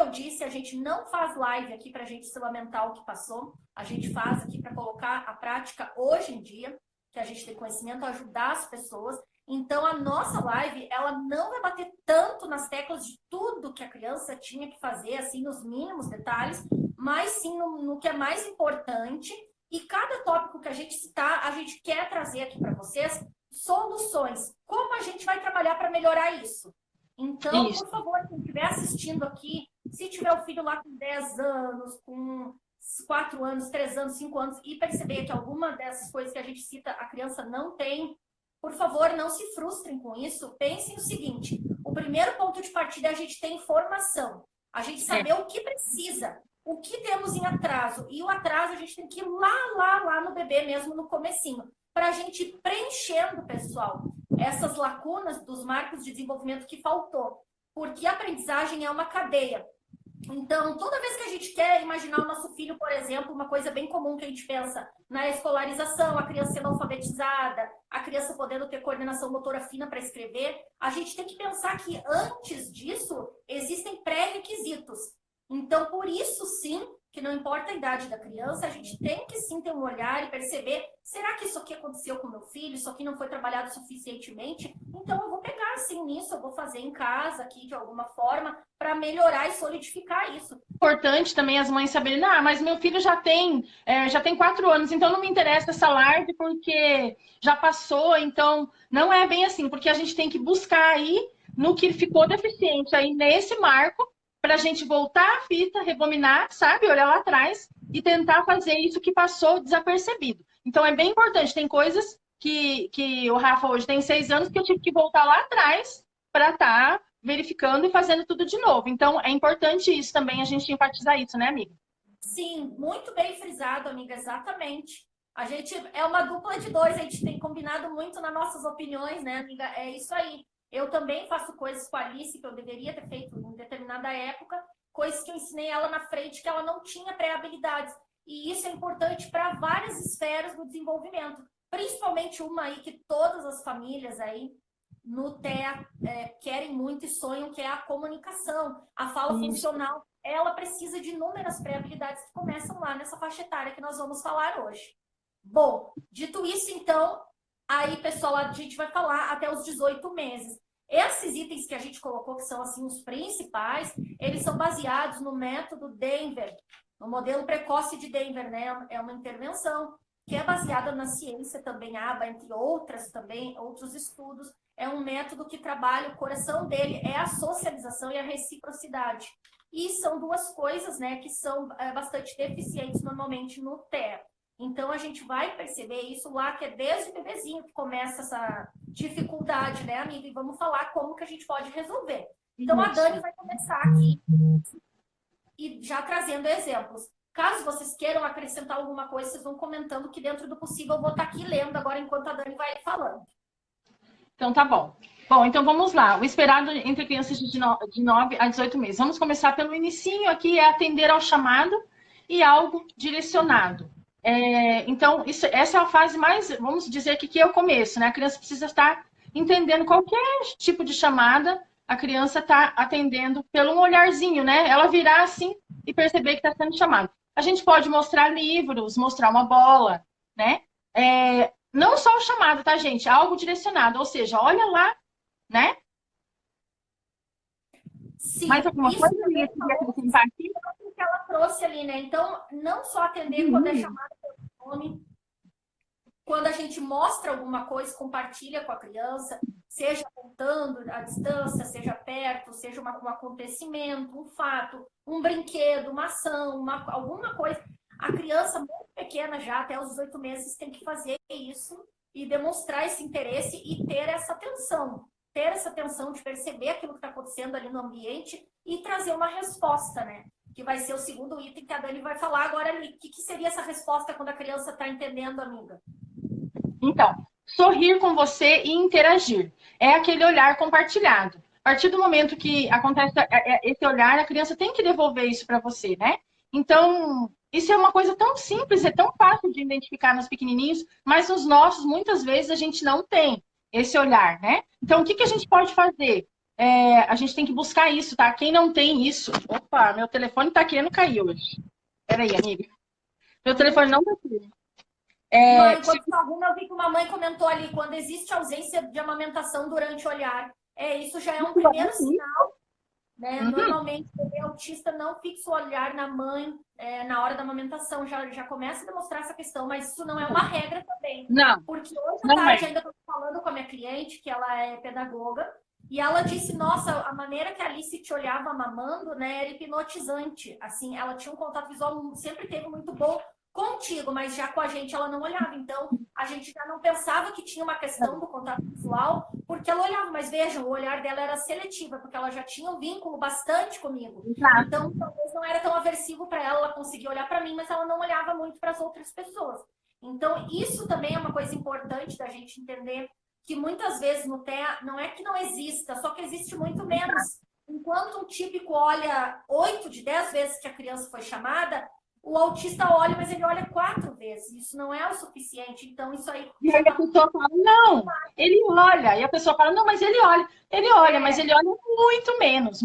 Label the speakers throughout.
Speaker 1: eu disse, a gente não faz live aqui para a gente se lamentar o que passou. A gente faz aqui para colocar a prática hoje em dia, que a gente tem conhecimento, ajudar as pessoas. Então, a nossa live, ela não vai bater tanto nas teclas de tudo que a criança tinha que fazer, assim, nos mínimos detalhes, mas sim no que é mais importante. E cada tópico que a gente citar, a gente quer trazer aqui para vocês soluções. Como a gente vai trabalhar para melhorar isso? Então, por favor, quem estiver assistindo aqui, se tiver o filho lá com 10 anos, com 4 anos, 3 anos, 5 anos, e perceber que alguma dessas coisas que a gente cita, a criança não tem, por favor, não se frustrem com isso. Pensem o seguinte, o primeiro ponto de partida é a gente ter informação. A gente saber o que precisa, o que temos em atraso. E o atraso a gente tem que ir lá no bebê mesmo, no comecinho, para a gente ir preenchendo, pessoal, essas lacunas dos marcos de desenvolvimento que faltou. Porque a aprendizagem é uma cadeia. Então, toda vez que a gente quer imaginar o nosso filho, por exemplo, uma coisa bem comum que a gente pensa na escolarização, a criança sendo alfabetizada, a criança podendo ter coordenação motora fina para escrever, a gente tem que pensar que antes disso existem pré-requisitos. Então, por isso, sim, que não importa a idade da criança, a gente tem que sim ter um olhar e perceber, será que isso aqui aconteceu com meu filho? Isso aqui não foi trabalhado suficientemente? Então, eu vou pegar assim nisso, eu vou fazer em casa aqui de alguma forma para melhorar e solidificar isso.
Speaker 2: Importante também as mães saberem, mas meu filho já tem 4 anos, então não me interessa essa live porque já passou, então não é bem assim, porque a gente tem que buscar aí no que ficou deficiente aí nesse marco, para a gente voltar a fita, rebobinar, sabe? Olhar lá atrás e tentar fazer isso que passou desapercebido. Então, é bem importante. Tem coisas que o Rafa hoje tem 6 anos que eu tive que voltar lá atrás para estar verificando e fazendo tudo de novo. Então, é importante isso também, a gente enfatizar isso, né, amiga?
Speaker 1: Sim, muito bem frisado, amiga, exatamente. A gente é uma dupla de dois, a gente tem combinado muito nas nossas opiniões, né, amiga? É isso aí. Eu também faço coisas com a Alice que eu deveria ter feito em determinada época, coisas que eu ensinei ela na frente que ela não tinha pré-habilidades. E isso é importante para várias esferas do desenvolvimento, principalmente uma aí que todas as famílias aí no TEA querem muito e sonham, que é a comunicação, a fala funcional. Ela precisa de inúmeras pré-habilidades que começam lá nessa faixa etária que nós vamos falar hoje. Bom, dito isso, então, aí, pessoal, a gente vai falar até os 18 meses. Esses itens que a gente colocou, que são assim os principais, eles são baseados no método Denver, no modelo precoce de Denver, né? É uma intervenção que é baseada na ciência também, ABA, entre outras também, outros estudos. É um método que trabalha, o coração dele é a socialização e a reciprocidade. E são duas coisas, né, que são bastante deficientes normalmente no TEA. Então, a gente vai perceber isso lá, que é desde o bebezinho que começa essa dificuldade, né, amiga? E vamos falar como que a gente pode resolver. Então, a Dani vai começar aqui e já trazendo exemplos. Caso vocês queiram acrescentar alguma coisa, vocês vão comentando, que dentro do possível eu vou estar aqui lendo agora enquanto a Dani vai falando.
Speaker 2: Então, tá bom. Bom, então vamos lá. O esperado entre crianças de 9 a 18 meses. Vamos começar pelo inicinho aqui, é atender ao chamado e algo direcionado. Então, essa é a fase mais, vamos dizer que é o começo, né? A criança precisa estar entendendo qualquer tipo de chamada, a criança está atendendo pelo um olharzinho, né? Ela virar assim e perceber que está sendo chamado. A gente pode mostrar livros, mostrar uma bola, né? Não só o chamado, tá, gente? Algo direcionado, ou seja, olha lá, né?
Speaker 1: Sim,
Speaker 2: mais alguma coisa que
Speaker 1: eu
Speaker 2: queria acrescentar aqui?
Speaker 1: Que ela trouxe ali, né? Então, não só atender quando é chamado pelo nome, quando a gente mostra alguma coisa, compartilha com a criança, seja apontando à distância, seja perto, seja um acontecimento, um fato, um brinquedo, uma ação, alguma coisa. A criança muito pequena já, até os 18 meses, tem que fazer isso e demonstrar esse interesse e ter essa atenção. Ter essa atenção de perceber aquilo que está acontecendo ali no ambiente e trazer uma resposta, né? Que vai ser o segundo item que a Dani vai falar agora ali. O que seria essa resposta quando a criança está entendendo, amiga?
Speaker 2: Então, sorrir com você e interagir. É aquele olhar compartilhado. A partir do momento que acontece esse olhar, a criança tem que devolver isso para você, né? Então, isso é uma coisa tão simples, é tão fácil de identificar nos pequenininhos, mas nos nossos, muitas vezes, a gente não tem esse olhar, né? Então, o que a gente pode fazer? a gente tem que buscar isso, tá? Quem não tem isso... Opa, meu telefone tá querendo cair hoje. Peraí, amiga. Meu telefone não tá aqui.
Speaker 1: Mãe, enquanto você arruma, eu vi que uma mãe comentou ali, quando existe ausência de amamentação durante o olhar. Isso já é um primeiro sinal, né? Normalmente, o bebê autista não fixa o olhar na mãe na hora da amamentação, já começa a demonstrar essa questão, mas isso não é uma regra também.
Speaker 2: Não.
Speaker 1: Porque hoje à tarde ainda estou falando com a minha cliente, que ela é pedagoga, e ela disse, nossa, a maneira que a Alice te olhava mamando, né, era hipnotizante. Assim, ela tinha um contato visual, sempre teve muito bom contigo, mas já com a gente ela não olhava. Então, a gente já não pensava que tinha uma questão do contato visual, porque ela olhava. Mas vejam, o olhar dela era seletivo, porque ela já tinha um vínculo bastante comigo. Então, talvez não era tão aversivo para ela, ela conseguia olhar para mim, mas ela não olhava muito para as outras pessoas. Então, isso também é uma coisa importante da gente entender, que muitas vezes no TEA não é que não exista, só que existe muito menos. Enquanto um típico olha 8 de 10 vezes que a criança foi chamada, o autista olha, mas ele olha 4 vezes. Isso não é o suficiente. Então, isso aí...
Speaker 2: E aí a pessoa fala, não, ele olha. E a pessoa fala, não, mas ele olha, mas ele olha muito menos,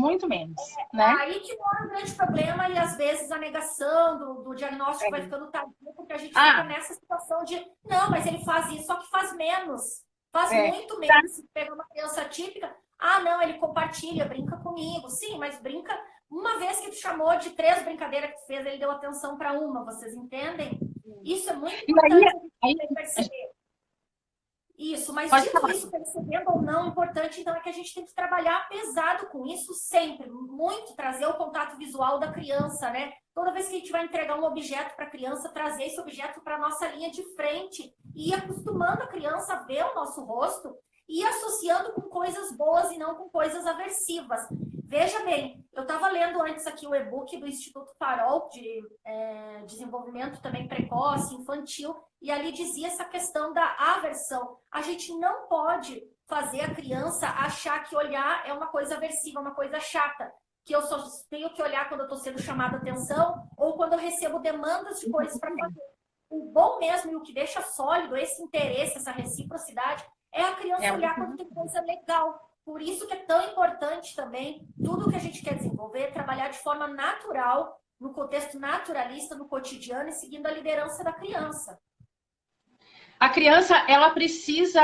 Speaker 2: né?
Speaker 1: Aí que mora um grande problema e, às vezes, a negação do diagnóstico vai ficando tardio, porque a gente fica nessa situação de, não, mas ele faz isso, só que faz menos. Faz muito menos. Se pegar uma criança típica, não, ele compartilha, brinca comigo. Sim, mas brinca... Uma vez que tu chamou de 3 brincadeiras que tu fez, ele deu atenção para uma, vocês entendem? Isso é muito importante a gente perceber. Isso, mas dito isso, percebendo ou não, o importante então é que a gente tem que trabalhar pesado com isso sempre, muito trazer o contato visual da criança, né? Toda vez que a gente vai entregar um objeto para a criança, trazer esse objeto para a nossa linha de frente e ir acostumando a criança a ver o nosso rosto e associando com coisas boas e não com coisas aversivas. Veja bem, eu estava lendo antes aqui o e-book do Instituto Farol, de desenvolvimento também precoce, infantil, e ali dizia essa questão da aversão. A gente não pode fazer a criança achar que olhar é uma coisa aversiva, uma coisa chata, que eu só tenho que olhar quando eu estou sendo chamada a atenção ou quando eu recebo demandas de coisas para fazer. O bom mesmo e o que deixa sólido esse interesse, essa reciprocidade, é a criança olhar quando tem coisa legal. Por isso que é tão importante também, tudo que a gente quer desenvolver, trabalhar de forma natural, no contexto naturalista, no cotidiano e seguindo a liderança da criança.
Speaker 2: A criança, ela precisa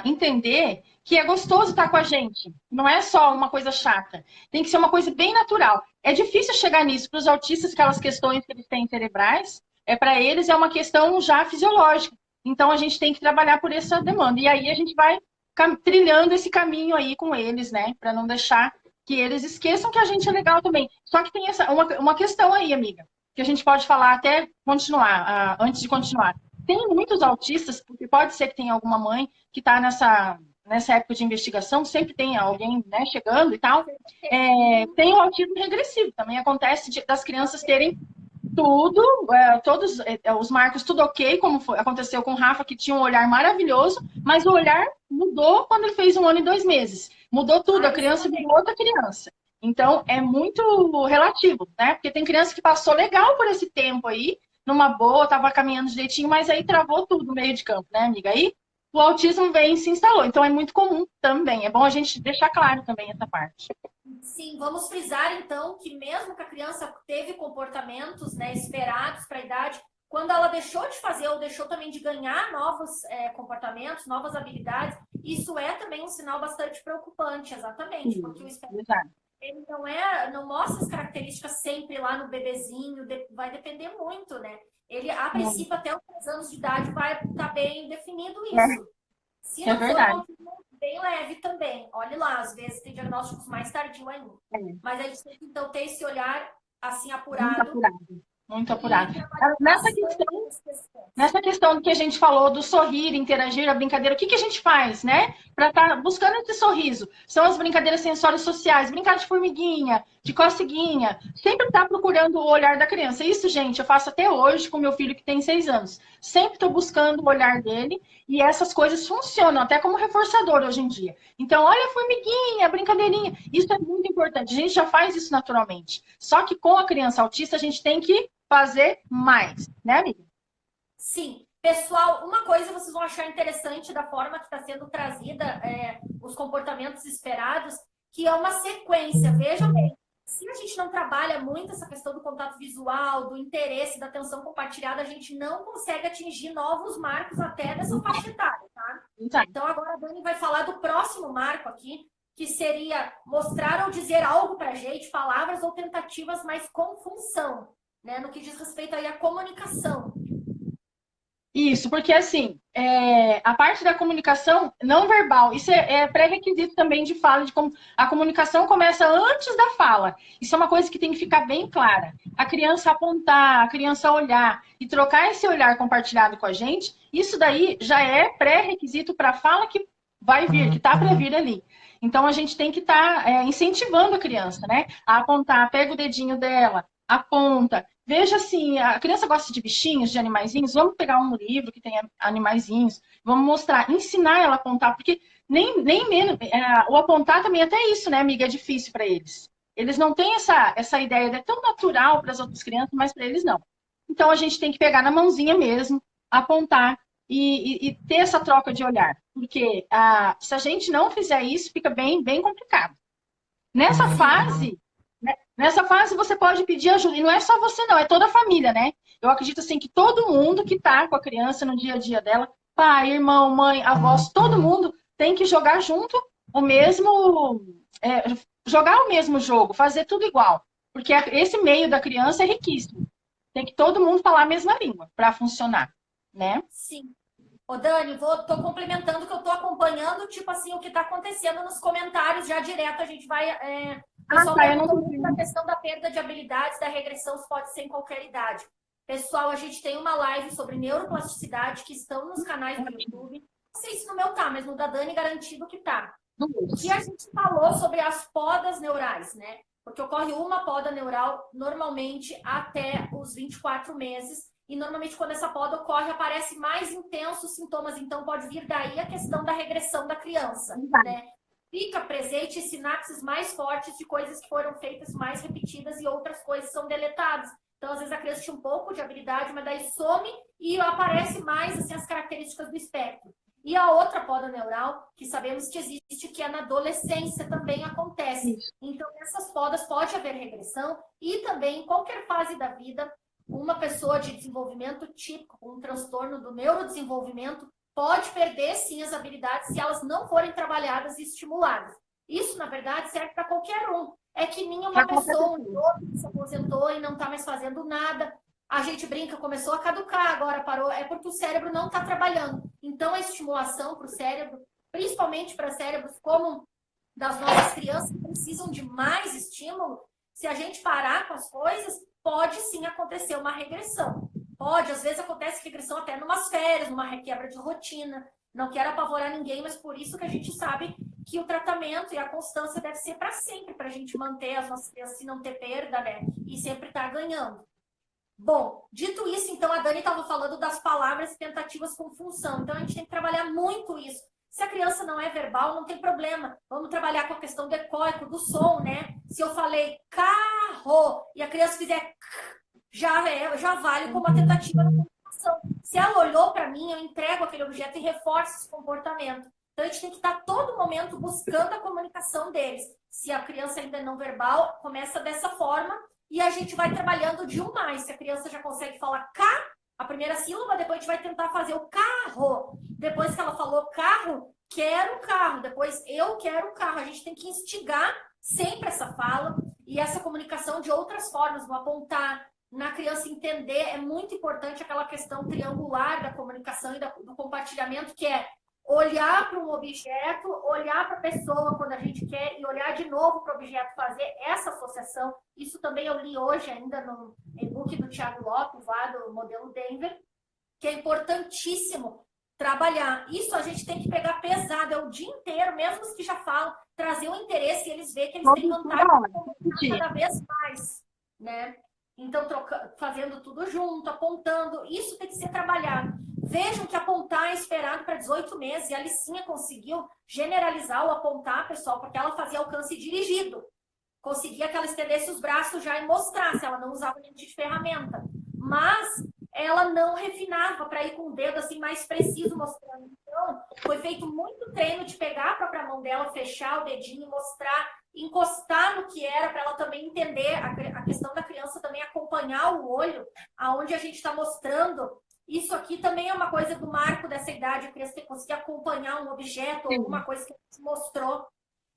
Speaker 2: entender que é gostoso estar com a gente. Não é só uma coisa chata. Tem que ser uma coisa bem natural. É difícil chegar nisso para os autistas, aquelas questões que eles têm cerebrais, para eles é uma questão já fisiológica. Então, a gente tem que trabalhar por essa demanda. E aí, a gente vai trilhando esse caminho aí com eles, né? Para não deixar que eles esqueçam que a gente é legal também. Só que tem uma questão aí, amiga, que a gente pode falar até continuar, antes de continuar. Tem muitos autistas, porque pode ser que tenha alguma mãe que está nessa época de investigação, sempre tem alguém, né, chegando e tal. Tem o autismo regressivo, também acontece das crianças terem tudo, todos os marcos, tudo ok, como aconteceu com o Rafa, que tinha um olhar maravilhoso, mas o olhar mudou quando ele fez 1 ano e 2 meses. Mudou tudo, a criança virou outra criança. Então, é muito relativo, né? Porque tem criança que passou legal por esse tempo aí, numa boa, estava caminhando direitinho, mas aí travou tudo no meio de campo, né, amiga? Aí o autismo vem e se instalou. Então, é muito comum também. É bom a gente deixar claro também essa parte.
Speaker 1: Sim, vamos frisar então que mesmo que a criança teve comportamentos, né, esperados para a idade, quando ela deixou de fazer ou deixou também de ganhar novos comportamentos, novas habilidades, isso é também um sinal bastante preocupante, exatamente, porque o esperado ele não mostra as características sempre lá no bebezinho, vai depender muito, né? Ele, a princípio, até os 3 anos de idade vai estar bem definido isso. Se não for bem leve também. Olhe lá, às vezes tem diagnósticos mais tardios ainda. Mas a gente tem que, então, ter esse olhar, assim, apurado.
Speaker 2: Muito apurado. Nessa questão que a gente falou do sorrir, interagir, a brincadeira, o que a gente faz, né? Para estar buscando esse sorriso. São as brincadeiras sensórias sociais, brincar de formiguinha, de coceguinha, sempre estar procurando o olhar da criança. Isso, gente, eu faço até hoje com meu filho que tem 6 anos. Sempre estou buscando o olhar dele e essas coisas funcionam, até como reforçador hoje em dia. Então, olha a formiguinha, a brincadeirinha. Isso é muito importante. A gente já faz isso naturalmente. Só que com a criança autista, a gente tem que fazer mais, né, amiga?
Speaker 1: Sim. Pessoal, uma coisa vocês vão achar interessante da forma que está sendo trazida os comportamentos esperados, que é uma sequência. Veja bem, se a gente não trabalha muito essa questão do contato visual, do interesse, da atenção compartilhada, a gente não consegue atingir novos marcos até dessa faixa etária, tá? Então, agora a Dani vai falar do próximo marco aqui, que seria mostrar ou dizer algo para a gente, palavras ou tentativas, mas com função, né? No que diz respeito aí à comunicação.
Speaker 2: Isso, porque assim, a parte da comunicação não verbal, isso é pré-requisito também de fala, de como a comunicação começa antes da fala. Isso é uma coisa que tem que ficar bem clara. A criança apontar, a criança olhar e trocar esse olhar compartilhado com a gente, isso daí já é pré-requisito para a fala que vai vir, que está para vir ali. Então a gente tem que estar incentivando a criança, né? A apontar, pega o dedinho dela, aponta. Veja assim, a criança gosta de bichinhos, de animaizinhos, vamos pegar um livro que tem animaizinhos, vamos mostrar, ensinar ela a apontar, porque nem menos, o apontar também até isso, né, amiga, é difícil para eles. Eles não têm essa ideia, é tão natural para as outras crianças, mas para eles não. Então a gente tem que pegar na mãozinha mesmo, apontar e ter essa troca de olhar, porque se a gente não fizer isso, fica bem, bem complicado. Nessa fase, você pode pedir ajuda. E não é só você, não. É toda a família, né? Eu acredito, assim, que todo mundo que tá com a criança no dia a dia dela, pai, irmão, mãe, avós, todo mundo tem que jogar junto o mesmo... jogar o mesmo jogo, fazer tudo igual. Porque esse meio da criança é riquíssimo. Tem que todo mundo falar a mesma língua para funcionar, né?
Speaker 1: Sim. Ô, Dani, tô complementando que eu tô acompanhando, tipo assim, o que tá acontecendo nos comentários, já direto a gente vai... Pessoal, a questão da perda de habilidades, da regressão, isso pode ser em qualquer idade. Pessoal, a gente tem uma live sobre neuroplasticidade que estão nos canais do YouTube. Não sei se no meu tá, mas no da Dani garantido que tá. Que a gente falou sobre as podas neurais, né? Porque ocorre uma poda neural normalmente até os 24 meses. E normalmente quando essa poda ocorre, aparece mais intensos sintomas. Então pode vir daí a questão da regressão da criança, né? Fica presente sinapses mais fortes de coisas que foram feitas mais repetidas e outras coisas são deletadas. Então, às vezes, a criança tinha um pouco de habilidade, mas daí some e aparece mais assim, as características do espectro. E a outra poda neural, que sabemos que existe, que é na adolescência, também acontece. Então, nessas podas pode haver regressão e também, em qualquer fase da vida, uma pessoa de desenvolvimento típico, com um transtorno do neurodesenvolvimento, pode perder, sim, as habilidades se elas não forem trabalhadas e estimuladas. Isso, na verdade, serve para qualquer um. É que nem uma pessoa que se aposentou e não está mais fazendo nada. A gente brinca, começou a caducar, agora parou. É porque o cérebro não está trabalhando. Então, a estimulação para o cérebro, principalmente para cérebros como das nossas crianças, que precisam de mais estímulo, se a gente parar com as coisas, pode sim acontecer uma regressão. Pode, às vezes acontece regressão até numas férias, numa requebra de rotina. Não quero apavorar ninguém, mas por isso que a gente sabe que o tratamento e a constância deve ser para sempre, para a gente manter as nossas crianças e não ter perda, né? E sempre estar ganhando. Bom, dito isso, então, a Dani estava falando das palavras e tentativas com função. Então, a gente tem que trabalhar muito isso. Se a criança não é verbal, não tem problema. Vamos trabalhar com a questão do ecóico, do som, né? Se eu falei carro e a criança fizer já vale como uma tentativa de comunicação. Se ela olhou para mim, eu entrego aquele objeto e reforço esse comportamento. Então, a gente tem que estar todo momento buscando a comunicação deles. Se a criança ainda é não verbal, começa dessa forma e a gente vai trabalhando de um mais. Se a criança já consegue falar a primeira sílaba, depois a gente vai tentar fazer o carro. Depois que ela falou carro, quero um carro. Depois, eu quero um carro. A gente tem que instigar sempre essa fala e essa comunicação de outras formas, no apontar, na criança entender. É muito importante aquela questão triangular da comunicação e do compartilhamento, que é olhar para um objeto, olhar para a pessoa quando a gente quer e olhar de novo para o objeto, fazer essa associação. Isso também eu li hoje ainda no e-book do Thiago Lopes, lá do modelo Denver, que é importantíssimo trabalhar. Isso a gente tem que pegar pesado, é o dia inteiro, mesmo os que já falam, trazer o interesse e eles verem que eles têm vantagem cada vez mais, né? Então, fazendo tudo junto, apontando, isso tem que ser trabalhado. Vejam que apontar é esperado para 18 meses, e a Alicinha conseguiu generalizar o apontar, pessoal, porque ela fazia alcance dirigido. Conseguia que ela estendesse os braços já e mostrasse, ela não usava nenhum tipo de ferramenta. Mas ela não refinava para ir com o dedo assim mais preciso mostrando. Então, foi feito muito treino de pegar a própria mão dela, fechar o dedinho, mostrar, encostar no que era, para ela também entender a questão da criança também acompanhar o olho, aonde a gente está mostrando. Isso aqui também é uma coisa do marco dessa idade, a criança tem que conseguir acompanhar um objeto ou alguma coisa que a gente mostrou.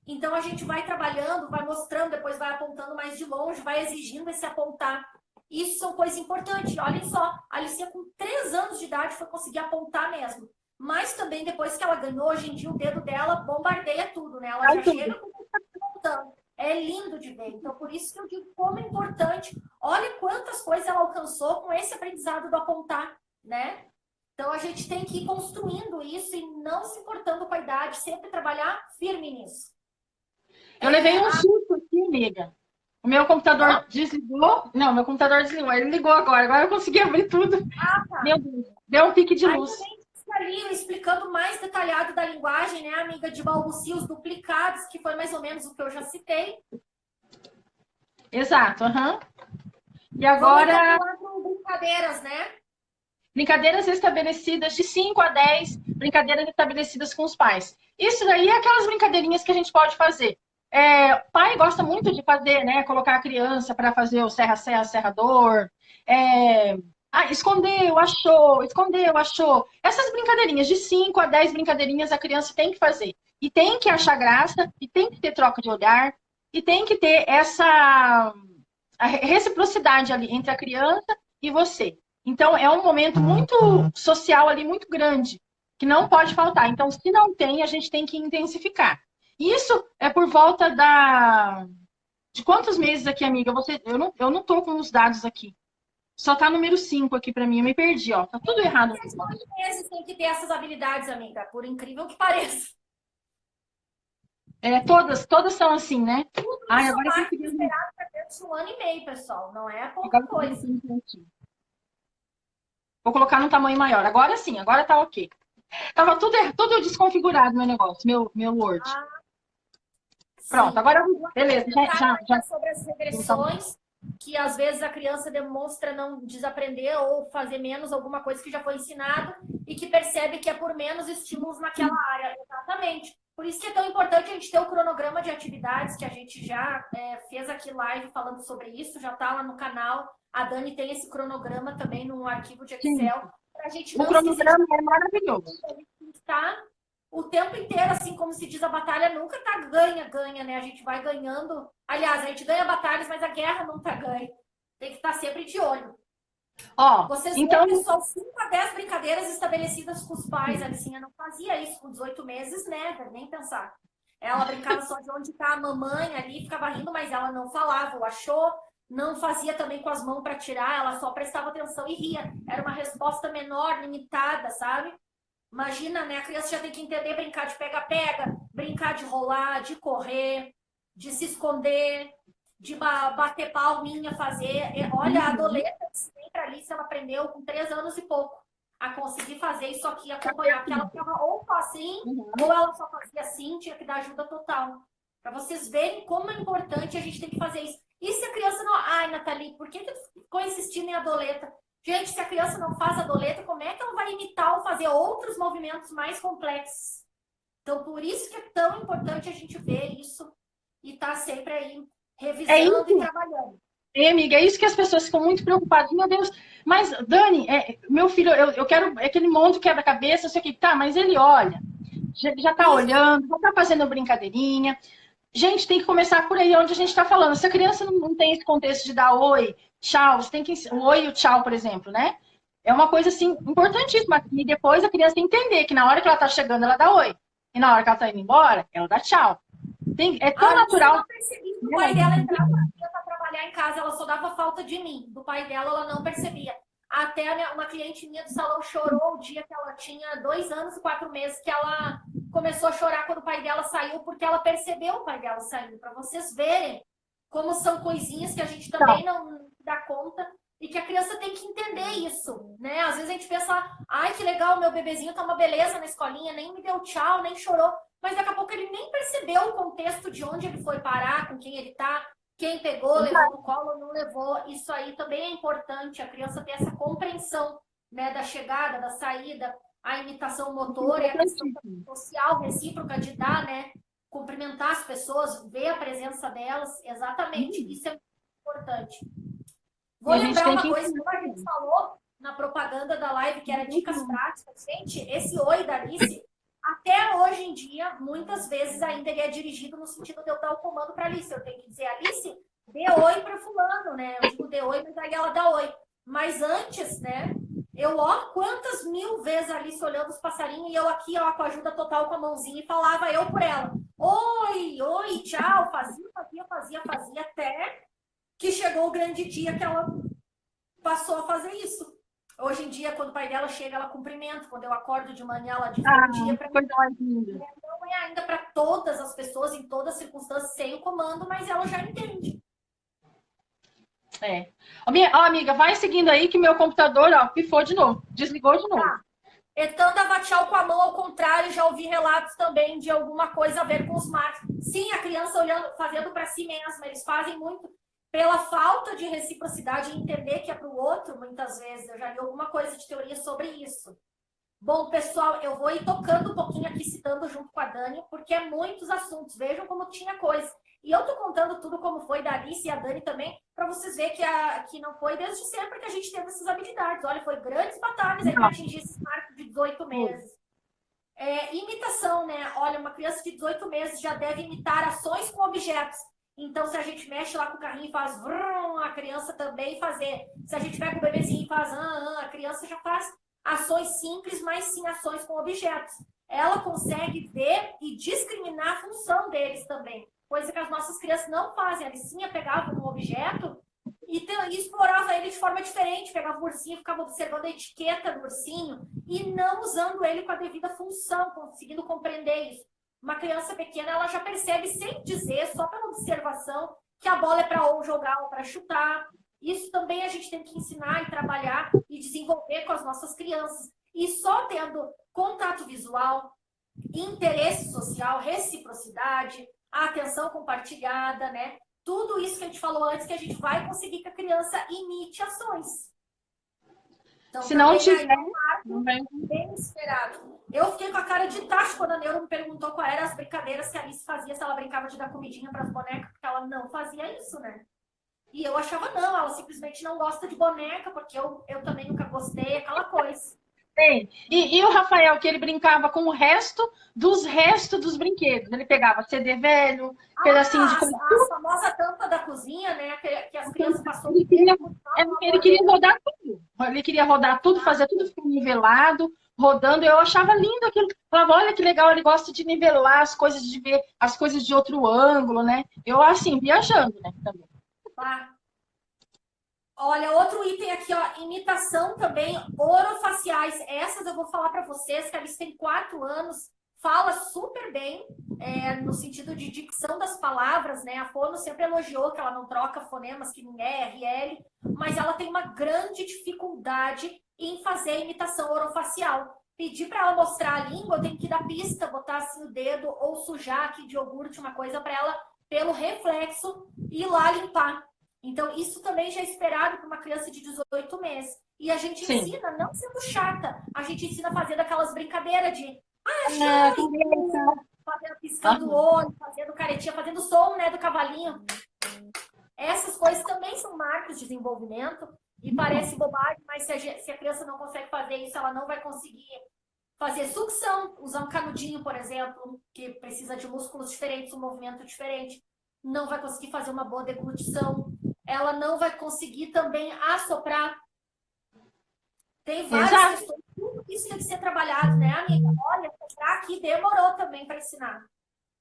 Speaker 1: Então, a gente vai trabalhando, vai mostrando, depois vai apontando mais de longe, vai exigindo esse apontar. Isso são coisas importantes. Olhem só, a Alicinha com 3 anos de idade foi conseguir apontar mesmo. Mas também, depois que ela ganhou, hoje em dia o dedo dela bombardeia tudo, né? Ela já chega apontando. É lindo de ver. Então, por isso que eu digo como é importante. Olha quantas coisas ela alcançou com esse aprendizado do apontar, né? Então, a gente tem que ir construindo isso e não se importando com a idade, sempre trabalhar firme nisso.
Speaker 2: Eu levei um susto aqui, amiga. O meu computador desligou. Não, meu computador desligou. Ele ligou agora. Agora eu consegui abrir tudo.
Speaker 1: Tá.
Speaker 2: Meu Deus. Deu um pique de luz.
Speaker 1: Ali, explicando mais detalhado da linguagem, né, amiga, de balbucios duplicados, que foi mais ou menos o que eu já citei.
Speaker 2: Exato, E agora...
Speaker 1: Vamos brincadeiras, né?
Speaker 2: Brincadeiras estabelecidas de 5 a 10, brincadeiras estabelecidas com os pais. Isso daí é aquelas brincadeirinhas que a gente pode fazer. O pai gosta muito de fazer, né? Colocar a criança para fazer o serra-serra, serrador. Escondeu, achou, escondeu, achou. Essas brincadeirinhas, de 5 a 10 brincadeirinhas, a criança tem que fazer. E tem que achar graça, e tem que ter troca de olhar, e tem que ter essa a reciprocidade ali entre a criança e você. Então, é um momento muito social ali, muito grande, que não pode faltar. Então, se não tem, a gente tem que intensificar. Isso é por volta de quantos meses aqui, amiga? Eu não tô com os dados aqui. Só tá número 5 aqui para mim. Eu me perdi, ó. Tá tudo errado.
Speaker 1: Quantos meses tem que ter essas habilidades, amiga? Por incrível que pareça.
Speaker 2: Todas são assim, né?
Speaker 1: Tudo agora eu queria esperar para ter 1 ano e meio, pessoal. Não é pouca coisa.
Speaker 2: Vou colocar num tamanho maior. Agora sim, agora tá ok. Tava tudo desconfigurado meu negócio, meu Word. Pronto, agora beleza. Já.
Speaker 1: Sobre as regressões, que às vezes a criança demonstra não desaprender ou fazer menos alguma coisa que já foi ensinado e que percebe que é por menos estímulos naquela área. Exatamente. Por isso que é tão importante a gente ter o cronograma de atividades, que a gente já fez aqui live falando sobre isso, já está lá no canal. A Dani tem esse cronograma também num arquivo de Excel. Pra gente não
Speaker 2: o cronograma é maravilhoso.
Speaker 1: Tá o tempo inteiro, assim como se diz, a batalha nunca tá ganha, né? A gente vai ganhando. Aliás, a gente ganha batalhas, mas a guerra não tá ganha. Tem que estar sempre de olho. Vocês
Speaker 2: então...
Speaker 1: veem, pessoal, 5 a 10 brincadeiras estabelecidas com os pais. A Alicinha não fazia isso com 18 meses, né? Nem pensar. Ela brincava só de onde tá a mamãe ali, ficava rindo, mas ela não falava, ou achou, não fazia também com as mãos para tirar, ela só prestava atenção e ria. Era uma resposta menor, limitada, sabe? Imagina, né? A criança já tem que entender brincar de pega-pega, brincar de rolar, de correr, de se esconder, de bater palminha, fazer. Olha, a Doleta sempre ali, se ela aprendeu com 3 anos e pouco a conseguir fazer isso aqui, acompanhar, porque ela ficava ou assim, ou ela só fazia assim, tinha que dar ajuda total. Para vocês verem como é importante, a gente tem que fazer isso. E se a criança não... Ai, Nathalie, por que ficou insistindo em adoleta? Gente, se a criança não faz adoleta, como é que ela vai imitar ou fazer outros movimentos mais complexos? Então, por isso que é tão importante a gente ver isso e estar sempre aí revisando e trabalhando.
Speaker 2: Amiga, é isso que as pessoas ficam muito preocupadas. Meu Deus, mas Dani, meu filho, eu quero aquele monte quebra-cabeça, sei que tá, mas ele olha, já tá olhando, já tá fazendo brincadeirinha. Gente, tem que começar por aí onde a gente está falando. Se a criança não tem esse contexto de dar oi, tchau, você tem que o oi e o tchau, por exemplo, né? É uma coisa assim importantíssima. E depois a criança entender que na hora que ela tá chegando, ela dá oi. E na hora que ela tá indo embora, ela dá tchau. É tão natural.
Speaker 1: Eu percebi que o pai dela entrava para trabalhar em casa, ela só dava falta de mim. Do pai dela, ela não percebia. Até uma cliente minha do salão chorou o dia que ela tinha 2 anos e 4 meses, que ela começou a chorar quando o pai dela saiu, porque ela percebeu o pai dela saindo. Para vocês verem como são coisinhas que a gente também não dá conta e que a criança tem que entender isso, né? Às vezes a gente pensa, ai, que legal, meu bebezinho tá uma beleza na escolinha, nem me deu tchau, nem chorou. Mas daqui a pouco ele nem percebeu o contexto de onde ele foi parar, com quem ele tá, quem pegou, levou no colo ou não levou. Isso aí também é importante, a criança ter essa compreensão, né, da chegada, da saída. a imitação motora e a questão social, recíproca de dar, né? Cumprimentar as pessoas, ver a presença delas, exatamente, isso é muito importante. Vou lembrar uma coisa que a gente falou na propaganda da live, que era dicas práticas. Gente, esse oi da Alice, até hoje em dia, muitas vezes ainda ele é dirigido no sentido de eu dar o comando para a Alice. Eu tenho que dizer, Alice, dê oi para fulano, né? Eu digo dê oi, mas aí ela dá oi. Mas antes, né? Quantas mil vezes a Alice olhando os passarinhos e eu aqui, ó, com a ajuda total com a mãozinha e falava eu por ela. Oi, tchau, fazia, até que chegou o grande dia que ela passou a fazer isso. Hoje em dia, quando o pai dela chega, ela cumprimenta. Quando eu acordo de manhã, ela diz bom dia para mim. Não é ainda para todas as pessoas, em todas as circunstâncias, sem o comando, mas ela já entende.
Speaker 2: Amiga, vai seguindo aí que meu computador, ó, pifou de novo. Desligou de novo.
Speaker 1: Tá. Etando dava tchau com a mão ao contrário, já ouvi relatos também de alguma coisa a ver com os marcos. Sim, a criança olhando, fazendo para si mesma, eles fazem muito pela falta de reciprocidade e entender que é para o outro, muitas vezes. Eu já li alguma coisa de teoria sobre isso. Bom, pessoal, eu vou ir tocando um pouquinho aqui, citando junto com a Dani, porque é muitos assuntos. Vejam como tinha coisa. E eu tô contando tudo como foi da Alice e a Dani também, para vocês verem que não foi desde sempre que a gente teve essas habilidades. Olha, foi grandes batalhas aí para atingir esse marco de 18 meses. Imitação, né? Olha, uma criança de 18 meses já deve imitar ações com objetos. Então, se a gente mexe lá com o carrinho e faz vrum, a criança também fazer. Se a gente pega o bebezinho e faz a criança já faz ações simples, mas sim ações com objetos. Ela consegue ver e discriminar a função deles também. Coisa que as nossas crianças não fazem. A Alicinha pegava um objeto e explorava ele de forma diferente. Pegava o ursinho, ficava observando a etiqueta do ursinho e não usando ele com a devida função, conseguindo compreender isso. Uma criança pequena, ela já percebe sem dizer, só pela observação, que a bola é para ou jogar ou para chutar. Isso também a gente tem que ensinar e trabalhar e desenvolver com as nossas crianças. E só tendo contato visual, interesse social, reciprocidade, a atenção compartilhada, né? Tudo isso que a gente falou antes, que a gente vai conseguir que a criança imite ações. Então,
Speaker 2: se não tiver,
Speaker 1: não vai bem esperado. Eu fiquei com a cara de tacho quando a Neuro me perguntou qual eram as brincadeiras que a Alice fazia, se ela brincava de dar comidinha para as bonecas, porque ela não fazia isso, né? E eu achava, não, ela simplesmente não gosta de boneca, porque eu também nunca gostei, aquela coisa.
Speaker 2: E o Rafael, que ele brincava com o resto dos brinquedos. Ele pegava CD velho, pedacinho de comida.
Speaker 1: A famosa tampa da cozinha, né? Que as crianças passaram.
Speaker 2: Ele queria rodar tudo. Ele queria rodar tudo, fazer tudo ficar nivelado, rodando. Eu achava lindo aquilo. Falava, olha que legal, ele gosta de nivelar as coisas, de ver as coisas de outro ângulo, né? Eu, assim, viajando, né? Também.
Speaker 1: Olha, outro item aqui, ó, imitação também, orofaciais. Essas eu vou falar para vocês, que a Alice tem 4 anos, fala super bem, no sentido de dicção das palavras, né? A Fono sempre elogiou que ela não troca fonemas, que nem RL, mas ela tem uma grande dificuldade em fazer imitação orofacial. Pedir para ela mostrar a língua, eu tenho que dar pista, botar assim o dedo ou sujar aqui de iogurte, uma coisa para ela, pelo reflexo, ir lá limpar. Então, isso também já é esperado para uma criança de 18 meses. E a gente ensina, não sendo chata, a gente ensina fazendo aquelas brincadeiras de fazendo, piscando o olho, fazendo caretinha, fazendo som, né, do cavalinho. Essas coisas também são marcos de desenvolvimento e parece bobagem, mas se a criança não consegue fazer isso, ela não vai conseguir fazer sucção, usar um canudinho, por exemplo, que precisa de músculos diferentes, um movimento diferente. Não vai conseguir fazer uma boa deglutição. Ela não vai conseguir também assoprar. Tem várias questões. Tudo isso tem que ser trabalhado, né, amiga? Olha, assoprar aqui demorou também para ensinar.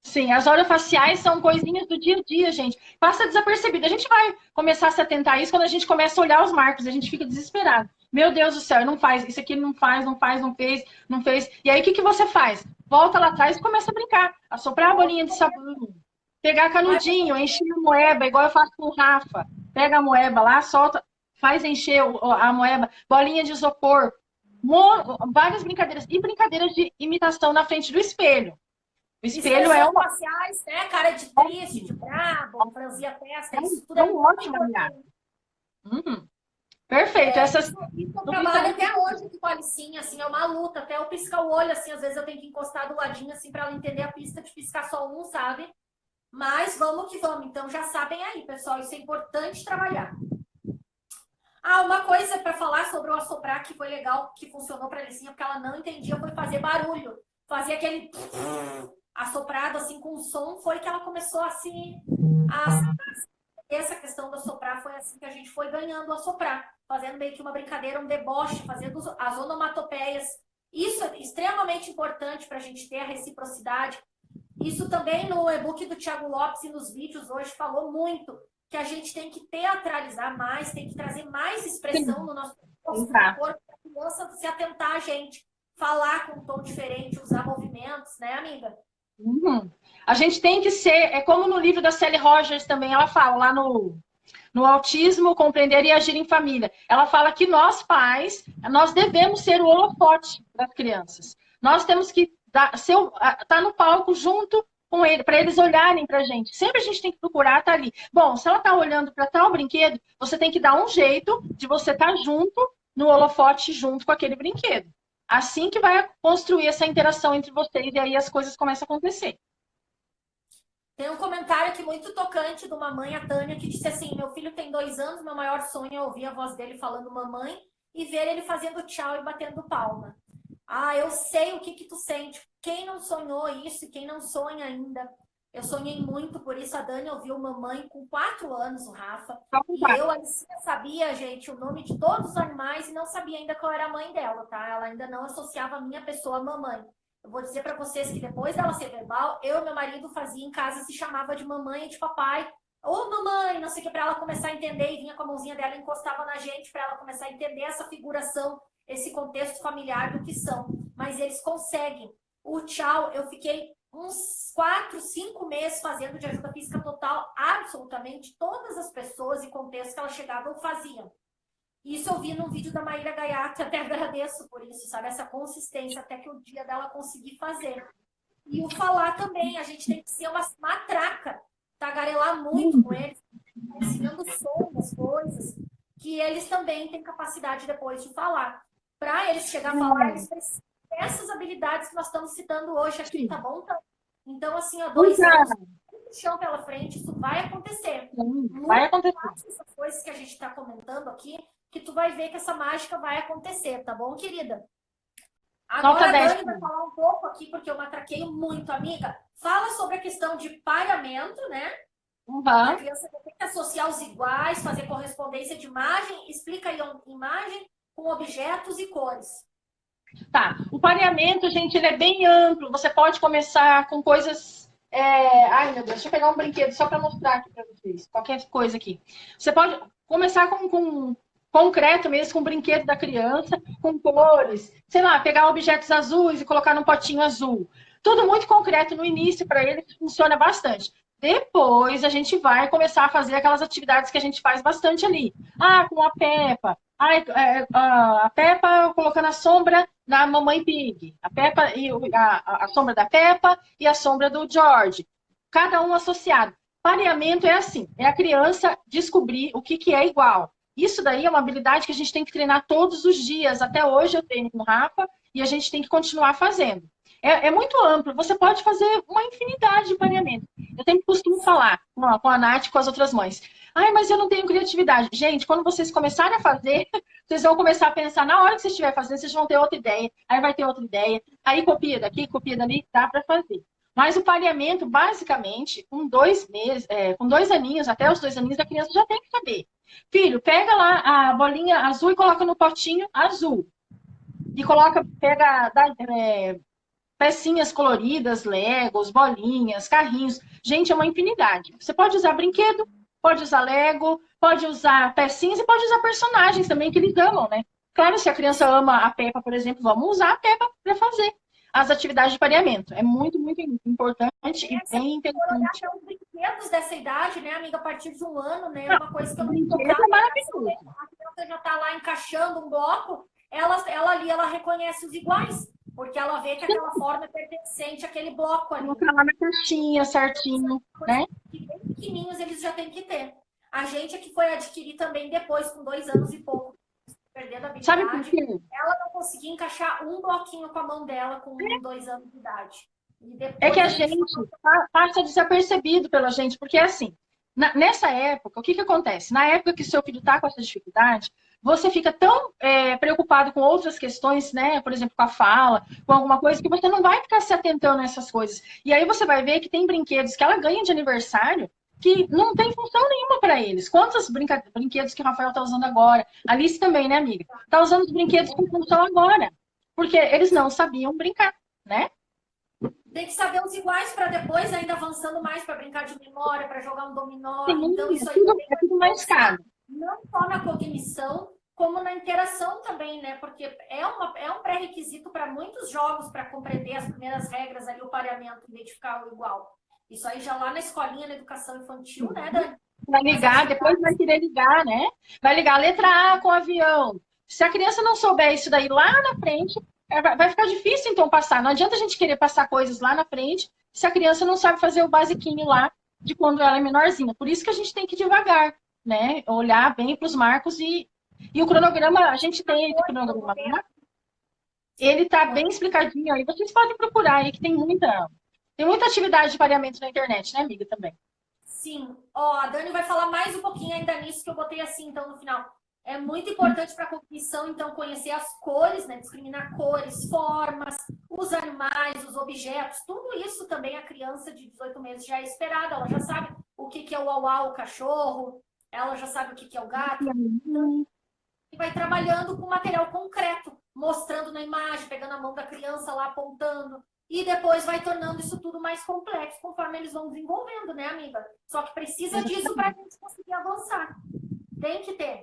Speaker 2: Sim, as orofaciais são coisinhas do dia a dia, gente. Passa desapercebido. A gente vai começar a se atentar a isso quando a gente começa a olhar os marcos. A gente fica desesperado. Meu Deus do céu, não faz. Isso aqui não faz, não fez, não fez. E aí, o que você faz? Volta lá atrás e começa a brincar. Assoprar a bolinha de sabão. Pegar canudinho, encher a moeba, igual eu faço com o Rafa. Pega a moeba lá, solta, faz encher a moeba, bolinha de isopor, várias brincadeiras. E brincadeiras de imitação na frente do espelho. O espelho é uma...
Speaker 1: faciais, né? Cara de triste, de brabo, franzir a testa, isso tudo
Speaker 2: é um ótimo olhar. Perfeito. Essas...
Speaker 1: Isso eu trabalho até hoje aqui com a Alicinha, assim, é uma luta. Até eu piscar o olho, assim, às vezes eu tenho que encostar do ladinho, assim, para ela entender a pista de piscar só um, sabe? Mas vamos que vamos. Então já sabem aí, pessoal, isso é importante trabalhar. Ah, uma coisa para falar sobre o assoprar que foi legal, que funcionou para a Alicinha, porque ela não entendia, foi fazer barulho. Fazer aquele assoprado, assim, com som, foi que ela começou assim... Essa questão do assoprar foi assim que a gente foi ganhando o assoprar, fazendo meio que uma brincadeira, um deboche, fazendo as onomatopeias. Isso é extremamente importante para a gente ter a reciprocidade. Isso também no e-book do Thiago Lopes e nos vídeos hoje falou muito, que a gente tem que teatralizar mais, tem que trazer mais expressão no nosso corpo, para a criança se atentar a gente, falar com um tom diferente, usar movimentos, né, amiga?
Speaker 2: A gente tem que ser, é como no livro da Sally Rogers também, ela fala lá no Autismo, Compreender e Agir em Família. Ela fala que nós, pais, nós devemos ser o holofote das crianças. Nós temos que estar no palco junto com ele, para eles olharem para a gente. Sempre a gente tem que procurar estar ali. Bom, se ela está olhando para tal brinquedo, você tem que dar um jeito de você estar junto, no holofote, junto com aquele brinquedo. Assim que vai construir essa interação entre vocês e aí as coisas começam a acontecer.
Speaker 1: Tem um comentário aqui muito tocante de uma mãe, a Tânia, que disse assim: meu filho tem 2 anos, meu maior sonho é ouvir a voz dele falando mamãe e ver ele fazendo tchau e batendo palma. Ah, eu sei o que tu sente. Quem não sonhou isso e quem não sonha ainda? Eu sonhei muito, por isso a Dani ouviu mamãe com 4 anos, o Rafa. E eu, Alicinha, sabia, gente, o nome de todos os animais e não sabia ainda qual era a mãe dela, tá? Ela ainda não associava a minha pessoa à mamãe. Eu vou dizer para vocês que depois dela ser verbal, eu e meu marido fazia em casa, se chamava de mamãe e de papai. Ô mamãe, não sei o que, para ela começar a entender, e vinha com a mãozinha dela e encostava na gente para ela começar a entender essa figuração, esse contexto familiar do que são. Mas eles conseguem. O tchau, eu fiquei uns 4, 5 meses fazendo de ajuda física total, absolutamente todas as pessoas e contextos que elas chegavam faziam. Isso eu vi num vídeo da Maíra Gaiato, até agradeço por isso, sabe? Essa consistência, até que o dia dela conseguir fazer. E o falar também, a gente tem que ser uma matraca, tagarelar muito com eles, ensinando som das coisas, que eles também têm capacidade depois de falar. Para eles chegar a falar, eles precisam ter essas habilidades que nós estamos citando hoje aqui, tá bom? Então, assim, há 2 anos, chão pela frente, isso vai acontecer.
Speaker 2: Vai acontecer.
Speaker 1: Essas coisas que a gente está comentando aqui, que tu vai ver que essa mágica vai acontecer, tá bom, querida? Agora a Dani vai falar um pouco aqui, porque eu matraqueio muito, amiga. Fala sobre a questão de pareamento, né? A criança tem que associar os iguais, fazer correspondência de imagem. Explica aí a imagem com objetos e cores.
Speaker 2: Tá, o pareamento, gente, ele é bem amplo. Você pode começar com coisas... Ai, meu Deus, deixa eu pegar um brinquedo só para mostrar aqui para vocês. Qualquer coisa aqui. Você pode começar com concreto mesmo, com o brinquedo da criança, com cores. Sei lá, pegar objetos azuis e colocar num potinho azul. Tudo muito concreto no início, para ele funciona bastante. Depois a gente vai começar a fazer aquelas atividades que a gente faz bastante ali. Ah, com a Peppa. A Peppa colocando a sombra da Mamãe Pig. A Peppa e a sombra da Peppa e a sombra do George. Cada um associado. Pareamento é assim, é a criança descobrir o que é igual. Isso daí é uma habilidade que a gente tem que treinar todos os dias. Até hoje eu treino com o Rafa e a gente tem que continuar fazendo. É muito amplo, você pode fazer uma infinidade de pareamento. Eu sempre costumo falar com a Nath e com as outras mães. Ai, mas eu não tenho criatividade. Gente, quando vocês começarem a fazer, vocês vão começar a pensar, na hora que vocês estiverem fazendo, vocês vão ter outra ideia, aí vai ter outra ideia, aí copia daqui, copia dali, dá para fazer. Mas o pareamento, basicamente, com 2 meses, com 2 aninhos, até os 2 aninhos, a criança já tem que saber. Filho, pega lá a bolinha azul e coloca no potinho azul. E pega pecinhas coloridas, legos, bolinhas, carrinhos. Gente, é uma infinidade. Você pode usar brinquedo, pode usar lego, pode usar pecinhas e pode usar personagens também que eles amam, né? Claro, se a criança ama a Peppa, por exemplo, vamos usar a Peppa para fazer as atividades de pareamento. É muito, muito importante e bem interessante.
Speaker 1: Os brinquedos dessa idade, né, amiga, a partir de 1 ano, né? Uma coisa que eu não tô
Speaker 2: é maravilhoso.
Speaker 1: A criança já está lá encaixando um bloco, ela reconhece os iguais. Porque ela vê que aquela forma é pertencente àquele bloco ali.
Speaker 2: Colocar lá na caixinha, certinho, né?
Speaker 1: Que bem pequenininhos eles já têm que ter. A gente é que foi adquirir também depois, com 2 anos e pouco. perdendo a
Speaker 2: Sabe por
Speaker 1: habilidade,
Speaker 2: quê?
Speaker 1: ela não conseguia encaixar um bloquinho com a mão dela com 2 anos de idade. E
Speaker 2: É que
Speaker 1: depois
Speaker 2: a
Speaker 1: a gente
Speaker 2: gente passa desapercebido pela gente, porque é assim, nessa época, o que acontece? Na época que seu filho está com essa dificuldade, você fica tão preocupado com outras questões, né? Por exemplo, com a fala, com alguma coisa, que você não vai ficar se atentando a essas coisas. E aí você vai ver que tem brinquedos que ela ganha de aniversário que não tem função nenhuma para eles. Quantos brinquedos que o Rafael está usando agora? A Alice também, né, amiga? Está usando os brinquedos com função agora, porque eles não sabiam brincar, né?
Speaker 1: tem que saber os iguais para depois, ainda avançando mais para brincar de memória, para jogar um dominó.
Speaker 2: Sim,
Speaker 1: Então, isso aí também
Speaker 2: é
Speaker 1: vai
Speaker 2: tudo mais caro.
Speaker 1: não só na cognição, como na interação também, né? Porque é um pré-requisito para muitos jogos para compreender as primeiras regras ali, o pareamento, identificar o igual. Isso aí já lá na escolinha, na educação infantil, né, Dani?
Speaker 2: Vai ligar, depois vai querer ligar, né? Vai ligar a letra A com o avião. Se a criança não souber isso daí lá na frente, vai ficar difícil então passar. Não adianta a gente querer passar coisas lá na frente se a criança não sabe fazer o basiquinho lá de quando ela é menorzinha. Por isso que a gente tem que ir devagar, né? Olhar bem para os marcos e o cronograma, a gente tem esse cronograma, né? Ele está bem explicadinho aí. Vocês podem procurar aí que tem muita atividade de pareamento na internet, né, amiga, também.
Speaker 1: Sim. Ó, a Dani vai falar mais um pouquinho ainda nisso que eu botei assim, então, no final. É muito importante para a cognição, então, conhecer as cores, né? Discriminar cores, formas, os animais, os objetos, tudo isso também a criança de 18 meses já é esperada. Ela já sabe o que é o uau, o cachorro, ela já sabe o que é o gato. Então, e vai trabalhando com material concreto, mostrando na imagem, pegando a mão da criança lá, apontando. E depois vai tornando isso tudo mais complexo, conforme eles vão desenvolvendo, né, amiga? Só que precisa disso para a gente conseguir avançar. Tem que ter.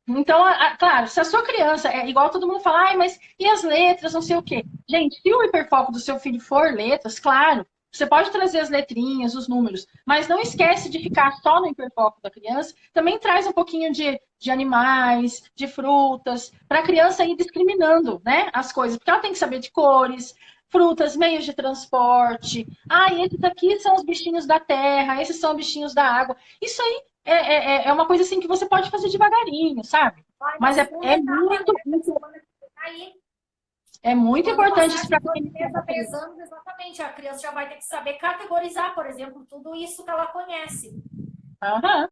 Speaker 2: Então, claro, se a sua criança é igual todo mundo fala, mas e as letras, não sei o quê. Gente, se o hiperfoco do seu filho for letras, claro, você pode trazer as letrinhas, os números, mas não esquece de ficar só no hiperfoco da criança. Também traz um pouquinho de animais, de frutas, para a criança ir discriminando, né, as coisas, porque ela tem que saber de cores, frutas, meios de transporte. E esses aqui são os bichinhos da terra, esses são os bichinhos da água. Isso aí é uma coisa assim que você pode fazer devagarinho, sabe? Mas é muito importante isso para
Speaker 1: a 3 anos, exatamente. A criança já vai ter que saber categorizar, por exemplo, tudo isso que ela conhece.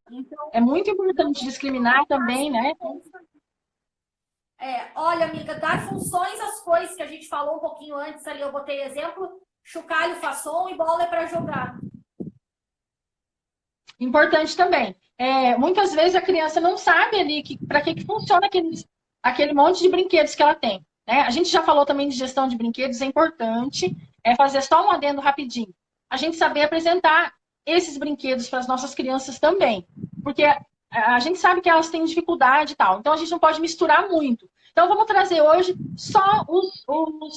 Speaker 2: Então, é muito importante discriminar também, né?
Speaker 1: Olha, amiga, dar funções às coisas que a gente falou um pouquinho antes ali, eu botei exemplo, chocalho, façom e bola é para jogar.
Speaker 2: Importante também. Muitas vezes a criança não sabe ali para que funciona aquele monte de brinquedos que ela tem. Né? A gente já falou também de gestão de brinquedos, é importante fazer só um adendo rapidinho. A gente saber apresentar esses brinquedos para as nossas crianças também. Porque a gente sabe que elas têm dificuldade e tal. Então a gente não pode misturar muito. Então vamos trazer hoje só os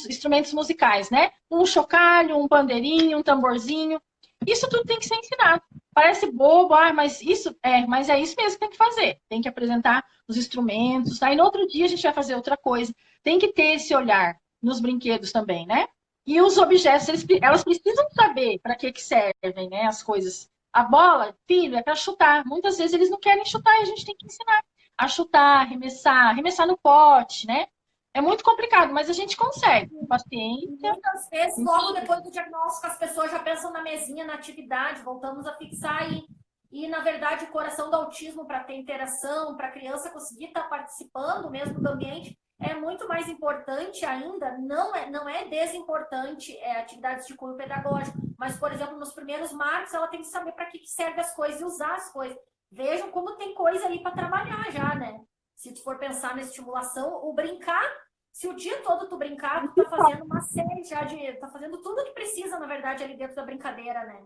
Speaker 2: instrumentos musicais, né? Um chocalho, um pandeirinho, um tamborzinho. Isso tudo tem que ser ensinado. Parece bobo, mas é isso mesmo que tem que fazer. Tem que apresentar os instrumentos. Aí no outro dia a gente vai fazer outra coisa. Tem que ter esse olhar nos brinquedos também, né? E os objetos, elas precisam saber para que servem, né? As coisas. A bola, filho, é para chutar. Muitas vezes eles não querem chutar e a gente tem que ensinar a chutar, arremessar no pote, né? É muito complicado, mas a gente consegue, com paciência.
Speaker 1: Muitas vezes, logo depois do diagnóstico, as pessoas já pensam na mesinha, na atividade, voltamos a fixar aí. E, na verdade, o coração do autismo, para ter interação, para a criança conseguir estar participando mesmo do ambiente, é muito mais importante ainda, não é desimportante atividades de cunho pedagógico, mas, por exemplo, nos primeiros marcos, ela tem que saber para que serve as coisas e usar as coisas. Vejam como tem coisa ali para trabalhar já, né? Se tu for pensar na estimulação, o brincar, se o dia todo tu brincar, tu tá fazendo uma série já tá fazendo tudo que precisa, na verdade, ali dentro da brincadeira, né?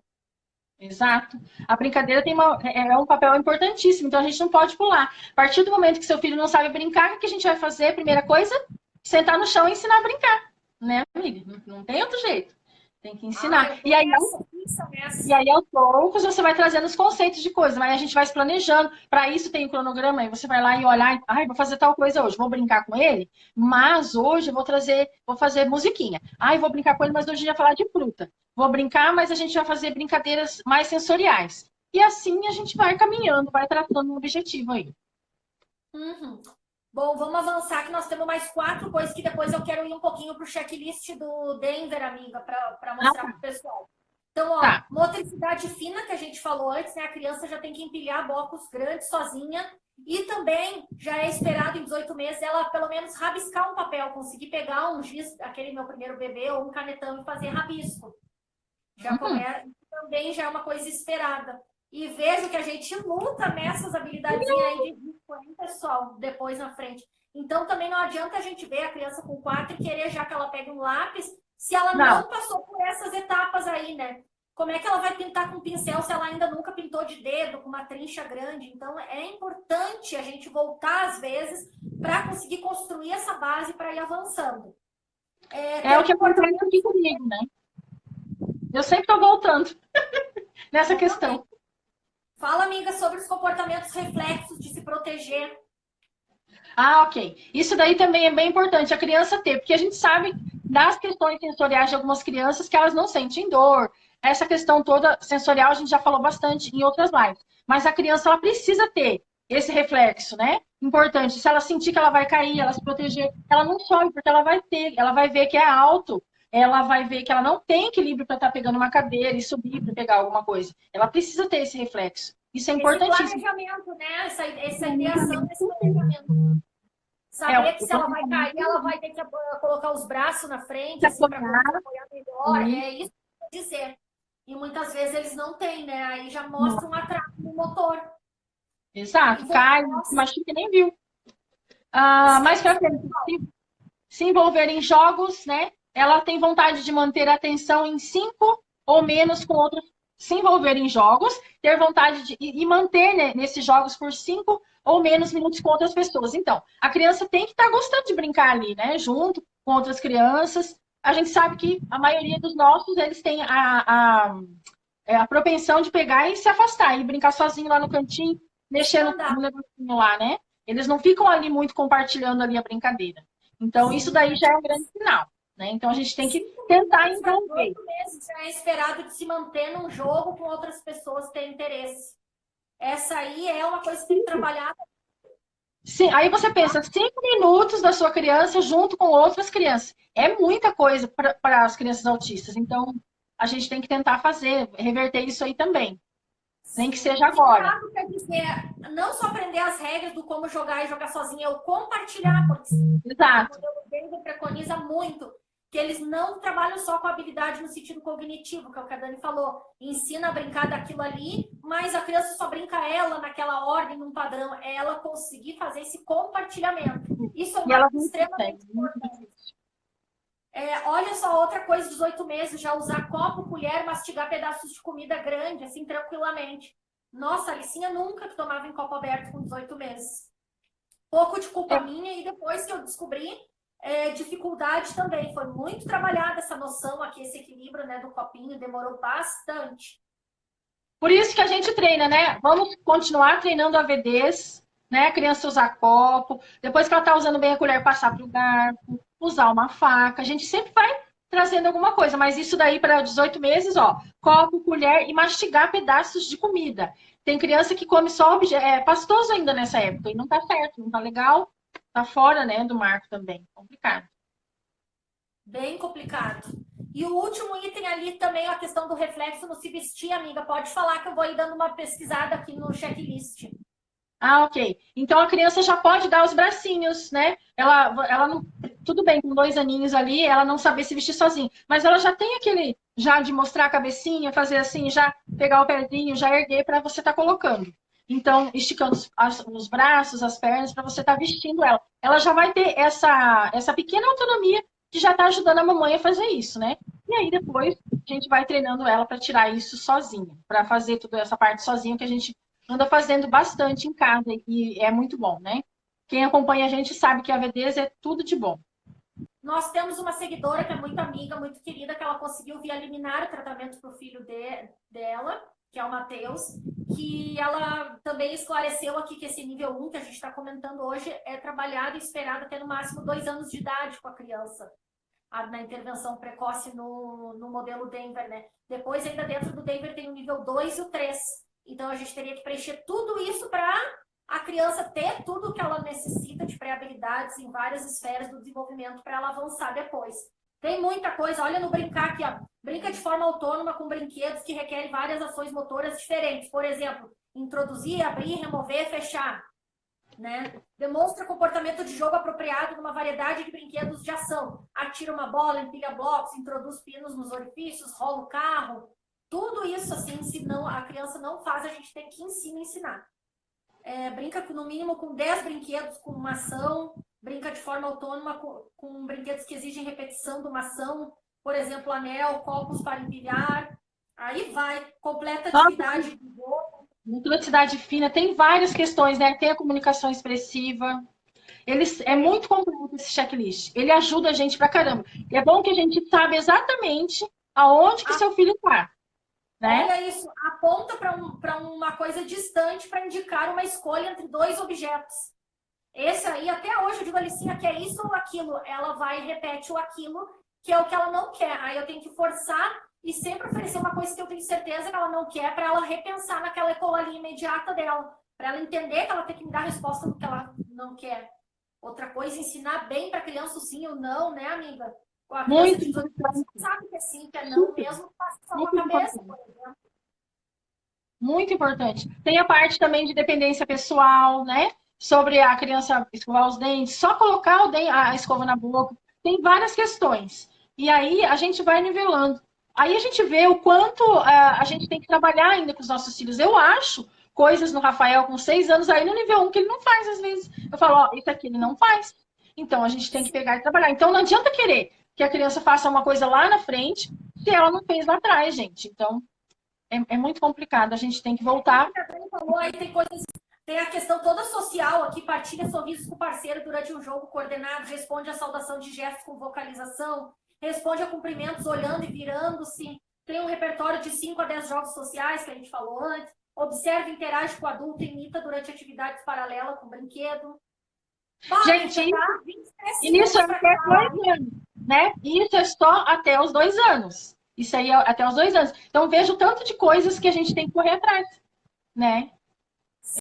Speaker 2: Exato. A brincadeira tem um papel importantíssimo, então a gente não pode pular. A partir do momento que seu filho não sabe brincar, o que a gente vai fazer? Primeira coisa, sentar no chão e ensinar a brincar, né, amiga? Não tem outro jeito. Tem que ensinar. E aí, aos poucos, você vai trazendo os conceitos de coisa, mas a gente vai se planejando. Para isso tem o cronograma, e você vai lá e olhar, vou fazer tal coisa hoje, vou brincar com ele, mas hoje eu vou fazer musiquinha. Vou brincar com ele, mas hoje a gente vai falar de fruta. Vou brincar, mas a gente vai fazer brincadeiras mais sensoriais. E assim a gente vai caminhando, vai traçando um objetivo aí.
Speaker 1: Uhum. Bom, vamos avançar que nós temos mais 4 coisas que depois eu quero ir um pouquinho para o checklist do Denver, amiga, para mostrar para o pessoal. Então, ó,
Speaker 2: Tá.
Speaker 1: motricidade fina, que a gente falou antes, né? A criança já tem que empilhar blocos grandes sozinha. E também já é esperado em 18 meses ela pelo menos rabiscar um papel, conseguir pegar um giz, aquele meu primeiro bebê, ou um canetão e fazer rabisco. Já começa, também já é uma coisa esperada. E vejo que a gente luta nessas habilidades aí de risco, hein, pessoal, depois na frente. Então também não adianta a gente ver a criança com 4 e querer já que ela pegue um lápis, se ela não passou por essas etapas aí, né? Como é que ela vai pintar com pincel se ela ainda nunca pintou de dedo, com uma trincha grande? Então, é importante a gente voltar, às vezes, para conseguir construir essa base para ir avançando.
Speaker 2: É o que acontece aqui comigo, né? Eu sempre estou voltando nessa questão.
Speaker 1: Fala, amiga, sobre os comportamentos reflexos de se proteger.
Speaker 2: Ah, ok. Isso daí também é bem importante a criança ter, porque a gente sabe das questões sensoriais de algumas crianças que elas não sentem dor. Essa questão toda sensorial a gente já falou bastante em outras lives. Mas a criança, ela precisa ter esse reflexo, né? Importante. Se ela sentir que ela vai cair, ela se proteger, ela não sobe, porque ela vai ter, ela vai ver que é alto, ela vai ver que ela não tem equilíbrio para estar pegando uma cadeira e subir para pegar alguma coisa. Ela precisa ter esse reflexo. Isso é importantíssimo.
Speaker 1: Esse planejamento, né? Essa ideação desse planejamento. Saber que se ela vai cair, ela vai ter que colocar os braços na frente, assim, para apoiar melhor. É isso que eu quero dizer. E muitas vezes eles não têm, né? Aí já mostra um atraso no motor.
Speaker 2: Exato, cai, machuca e nem viu. Mas para se envolver em jogos, né? Ela tem vontade de manter a atenção em 5 ou menos com outros. Se envolver em jogos, ter vontade de e manter, né, nesses jogos por 5 ou menos minutos com outras pessoas. Então, a criança tem que estar gostando de brincar ali, né? Junto com outras crianças. A gente sabe que a maioria dos nossos, eles têm a propensão de pegar e se afastar, e brincar sozinho lá no cantinho, mexendo no negocinho lá, né? Eles não ficam ali muito compartilhando ali a brincadeira. Então, isso daí já é um grande sinal, né? Então, a gente tem que tentar envolver.
Speaker 1: 8 meses já é esperado de se manter num jogo com outras pessoas que têm interesse. Essa aí é uma coisa que tem que trabalhar.
Speaker 2: Sim, aí você pensa, 5 minutos da sua criança junto com outras crianças. É muita coisa para as crianças autistas. Então, a gente tem que tentar fazer, reverter isso aí também. Nem que seja agora.
Speaker 1: Quer dizer, não só aprender as regras do como jogar e jogar sozinho, é o compartilhar, porque
Speaker 2: Exato.
Speaker 1: o modelo Denver preconiza muito que eles não trabalham só com habilidade no sentido cognitivo, que é o que a Dani falou. Ensina a brincar daquilo ali, mas a criança só brinca ela naquela ordem, num padrão. É ela conseguir fazer esse compartilhamento. Isso é extremamente importante. Olha só, outra coisa dos 8 meses, já usar copo, colher, mastigar pedaços de comida grande, assim, tranquilamente. Nossa, a Alicinha nunca que tomava em copo aberto com 18 meses. Pouco de culpa minha, e depois que eu descobri, dificuldade também. Foi muito trabalhada essa noção aqui, esse equilíbrio, né, do copinho, demorou bastante.
Speaker 2: Por isso que a gente treina, né? Vamos continuar treinando AVDs, né? A criança usar copo, depois que ela tá usando bem a colher, passar para o garfo, usar uma faca. A gente sempre vai trazendo alguma coisa, mas isso daí para 18 meses, ó, copo, colher e mastigar pedaços de comida. Tem criança que come só pastoso ainda nessa época e não tá certo, não tá legal, tá fora, né, do marco também. Complicado.
Speaker 1: Bem complicado. E o último item ali também é a questão do reflexo no se vestir, amiga. Pode falar que eu vou ir dando uma pesquisada aqui no checklist.
Speaker 2: Ah, ok. Então a criança já pode dar os bracinhos, né? Ela não, tudo bem, com 2 aninhos ali, ela não saber se vestir sozinha, mas ela já tem aquele já de mostrar a cabecinha, fazer assim, já pegar o pezinho, já erguer para você estar colocando. Então, esticando os braços, as pernas, para você estar vestindo ela. Ela já vai ter essa pequena autonomia que já está ajudando a mamãe a fazer isso, né? E aí depois a gente vai treinando ela para tirar isso sozinha, para fazer toda essa parte sozinha que a gente anda fazendo bastante em casa e é muito bom, né? Quem acompanha a gente sabe que a VDs é tudo de bom.
Speaker 1: Nós temos uma seguidora que é muito amiga, muito querida, que ela conseguiu via liminar o tratamento para o filho dela, que é o Matheus, que ela também esclareceu aqui que esse nível 1 que a gente está comentando hoje é trabalhado e esperado até no máximo 2 anos de idade com a criança, na intervenção precoce no modelo Denver, né? Depois, ainda dentro do Denver, tem o nível 2 e o 3. Então, a gente teria que preencher tudo isso para a criança ter tudo o que ela necessita de pré-habilidades em várias esferas do desenvolvimento para ela avançar depois. Tem muita coisa, olha no brincar aqui, ó. Brinca de forma autônoma com brinquedos que requerem várias ações motoras diferentes. Por exemplo, introduzir, abrir, remover, fechar. Né? Demonstra comportamento de jogo apropriado numa variedade de brinquedos de ação. Atira uma bola, empilha blocos, introduz pinos nos orifícios, rola o carro. Tudo isso, assim, se não, a criança não faz, a gente tem que ensinar. Brinca no mínimo com 10 brinquedos com uma ação, brinca de forma autônoma com brinquedos que exigem repetição de uma ação, por exemplo, anel, copos para empilhar. Aí vai, completa atividade de jogo.
Speaker 2: Motricidade fina, tem várias questões, né? Tem a comunicação expressiva. É muito completo esse checklist. Ele ajuda a gente pra caramba. E é bom que a gente sabe exatamente aonde que seu filho está. Né?
Speaker 1: Olha isso, aponta para uma coisa distante para indicar uma escolha entre dois objetos. Esse aí, até hoje, eu digo, Alicinha, quer isso ou aquilo? Ela vai e repete o aquilo, que é o que ela não quer. Aí eu tenho que forçar e sempre oferecer uma coisa que eu tenho certeza que ela não quer, para ela repensar naquela ecolalia imediata dela, para ela entender que ela tem que me dar a resposta do que ela não quer. Outra coisa, ensinar bem para a criança o sim ou não, né, amiga? A criança de 18 anos sabe que é sim, que é não, mesmo passando a cabeça, por exemplo.
Speaker 2: Muito importante. Tem a parte também de dependência pessoal, né? Sobre a criança escovar os dentes, só colocar a escova na boca. Tem várias questões. E aí a gente vai nivelando. Aí a gente vê o quanto a gente tem que trabalhar ainda com os nossos filhos. Eu acho coisas no Rafael com 6 anos, aí no nível 1 que ele não faz às vezes. Eu falo, ó, isso aqui ele não faz. Então a gente tem que pegar e trabalhar. Então não adianta querer que a criança faça uma coisa lá na frente se ela não fez lá atrás, gente. Então é muito complicado. A gente tem que voltar.
Speaker 1: Aí tem a questão toda social aqui, partilha sorrisos com o parceiro durante um jogo coordenado, responde a saudação de gestos com vocalização, responde a cumprimentos olhando e virando-se, tem um repertório de 5 a 10 jogos sociais, que a gente falou antes, observa e interage com o adulto, imita durante atividades paralelas com brinquedo.
Speaker 2: Gente, isso é até 2 anos, né? Isso é só até os 2 anos. Isso aí é até os 2 anos. Então, vejo tanto de coisas que a gente tem que correr atrás, né?